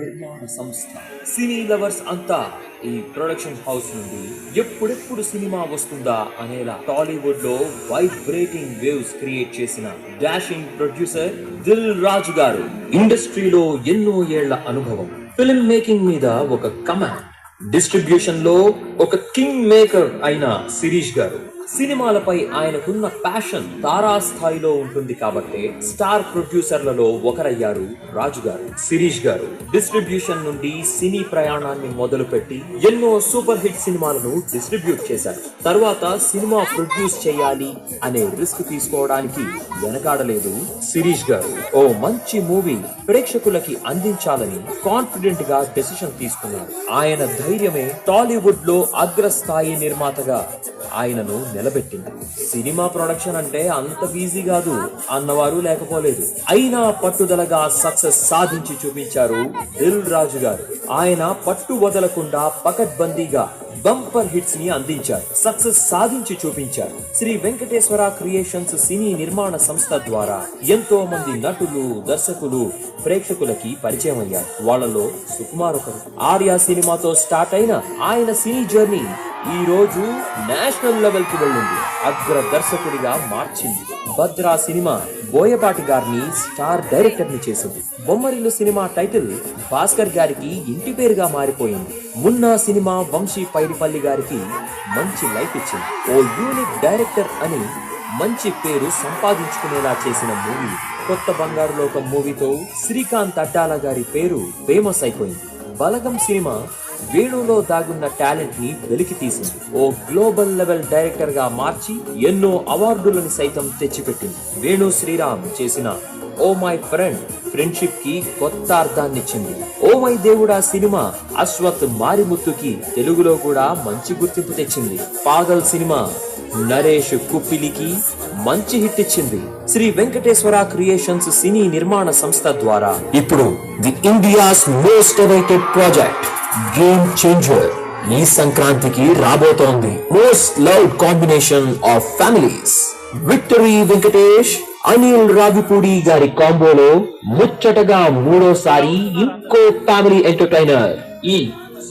నిర్మాణ సంస్థ. Cine lovers అంతా ఈ ప్రొడక్షన్ హౌస్ నుండి ఎప్పుడెప్పుడు సినిమా వస్తుందా అనేలా టాలీవుడ్ లో వైబ్రేటింగ్ వేవ్స్ క్రియేట్ చేసిన డాషింగ్ ప్రొడ్యూసర్ దిల్ రాజు గారు. ఇండస్ట్రీలో ఎన్నో ఏళ్ల అనుభవం, ఫిల్మ్ మేకింగ్ మీద ఒక కమాండ్, డిస్ట్రిబ్యూషన్ లో ఒక కింగ్ మేకర్ అయిన శిరీష్ గారు. సినిమాలపై ఆయనకున్న ప్యాషన్ తారాస్థాయిలో ఉంటుంది కాబట్టి స్టార్ ప్రొడ్యూసర్లలో ఒకరయ్యారు రాజు గారు. శిరీష్ గారు డిస్ట్రిబ్యూషన్ నుండి సినీ ప్రయాణాన్ని మొదలుపెట్టి ఎన్నో సూపర్ హిట్ సినిమాలను డిస్ట్రిబ్యూట్ చేశారు. తర్వాత సినిమా ప్రొడ్యూస్ చేయాలి అనే రిస్క్ తీసుకోవడానికి వెనకాడలేదు శిరీష్ గారు. ఓ మంచి మూవీ ప్రేక్షకులకి అందించాలని కాన్ఫిడెంట్ గా డెసిషన్ తీసుకున్నారు. ఆయన ధైర్యమే టాలీవుడ్ లో అగ్రస్థాయి నిర్మాతగా ఆయనను నిలబెట్టింది. సినిమా ప్రొడక్షన్ అంటే అంత ఈజీ కాదు అన్నవారు లేకపోలేదు. అయినా పట్టుదలగా సక్సెస్ సాధించి చూపించారు దిల్ రాజు గారు. ఆయన పట్టు వదలకుండా పకడ్బందీగా బంపర్ హిట్స్ ని అందించారు, సక్సెస్ సాధించి చూపించారు. శ్రీ వెంకటేశ్వర క్రియేషన్స్ సినీ నిర్మాణ సంస్థ ద్వారా ఎంతో మంది నటులు, దర్శకులు ప్రేక్షకులకి పరిచయం అయ్యారు. వాళ్ళలో సుకుమార్ ఒకరు. ఆర్య సినిమాతో స్టార్ట్ అయిన ఆయన సినీ జర్నీ ఈ రోజు నేషనల్ లెవెల్ కి వెళ్ళింది, అగ్ర దర్శకుడిగా మార్చింది. భద్రా సినిమా బోయపాటి గారిని స్టార్ డైరెక్టర్ ని చేసింది. బొమ్మరిల్లు సినిమా టైటిల్ భాస్కర్ గారికి ఇంటి పేరుగా మారిపోయింది. మున్నా సినిమా వంశీ పైడిపల్లి గారికి మంచి లైఫ్ ఇచ్చింది. ఓ యూనిక్ డైరెక్టర్ అని మంచి పేరు సంపాదించుకునేలా చేసిన మూవీ. కొత్త బంగారు లోకం మూవీతో శ్రీకాంత్ అడ్డాల గారి పేరు ఫేమస్ అయిపోయింది. బలగం సినిమా వేణులో దాగున్న టాలెంట్ ని వెలికి తీసింది. ఓ గ్లోబల్ లెవెల్ డైరెక్టర్ గా మార్చి ఎన్నో అవార్డులను సైతం తెచ్చిపెట్టింది. వేణు శ్రీరామ్ చేసిన ఓ మై ఫ్రెండ్ ఫ్రెండ్షిప్ కి కొత్త అర్థాన్నిచ్చింది. ఓ మై దేవుడా సినిమా అశ్వత్ మారిముత్తుకి తెలుగులో కూడా మంచి గుర్తింపు తెచ్చింది. పాగల్ సినిమా నరేష్ కుప్పిలికి మంచి హిట్ ఇచ్చింది. శ్రీ వెంకటేశ్వర క్రియేషన్స్ సినీ నిర్మాణ సంస్థ ద్వారా ఇప్పుడు the India's most awaited project game changer ఈ సంక్రాంతికి రాబోతోంది. Most loved combination of families victory Venkatesh, Anil Ravipudi గారి కాంబోలో ముచ్చటగా మూడోసారి ఇంకో ఫ్యామిలీ ఎంటర్టైనర్ ఈ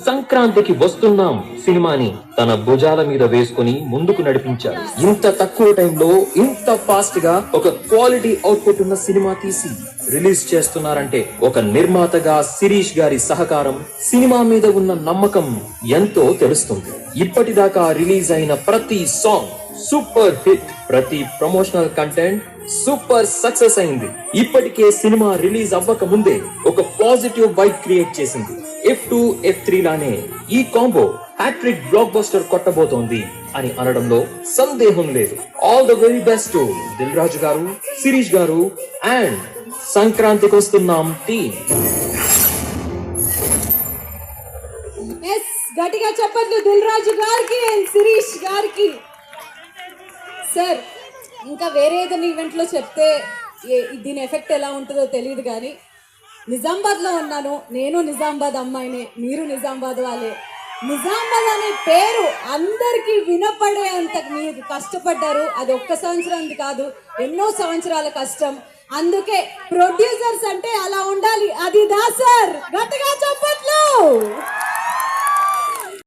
సంక్రాంతికి వస్తున్నాం సినిమాని తన భుజాల మీద వేసుకుని ముందుకు నడిపించారు. ఇంత తక్కువ టైంలో ఇంత ఫాస్ట్ గా ఒక క్వాలిటీ అవుట్పుట్ ఉన్న సినిమా తీసి రిలీజ్ చేస్తున్నారంటే ఒక నిర్మాతగా శిరీష్ గారి సహకారం, సినిమా మీద ఉన్న నమ్మకం ఎంతో తెలుస్తుంది. ఇప్పటిదాకా రిలీజ్ అయిన ప్రతి సాంగ్ సూపర్ హిట్, ప్రతి ప్రమోషనల్ కంటెంట్ సూపర్ సక్సెస్ అయింది. ఇప్పటికే సినిమా రిలీజ్ అవ్వక ముందే ఒక పాజిటివ్ వైబ్ క్రియేట్ చేసింది. F2, F3 లానే ఈ కాంబో హ్యాట్రిక్ బ్లాక్ బస్టర్ కొట్టబోతోంది అని అనడంలో సందేహం లేదు. All the very best to Dil Raju గారు, శిరీష్ గారు అండ్ సంక్రాంతికి వస్తున్నాం టీమ్. గట్టిగా చెప్పండి దిల్ రాజు గారికి అండ్ శిరీష్ గారికి. సార్ ఇంకా వేరే ఏదైనా ఈవెంట్లో చెప్తే దీని ఎఫెక్ట్ ఎలా ఉంటుందో తెలియదు, కానీ నిజామాబాద్లో ఉన్నాను నేను, నిజామాబాద్ అమ్మాయినే, మీరు నిజామాబాద్ వాళ్ళే. నిజామాబాద్ అనే పేరు అందరికీ వినపడే అంత మీరు కష్టపడ్డారు. అది ఒక్క సంవత్సరం కాదు, ఎన్నో సంవత్సరాల కష్టం. అందుకే ప్రొడ్యూసర్స్ అంటే అలా ఉండాలి. అది దా సార్, గట్టిగా చెప్పట్లు.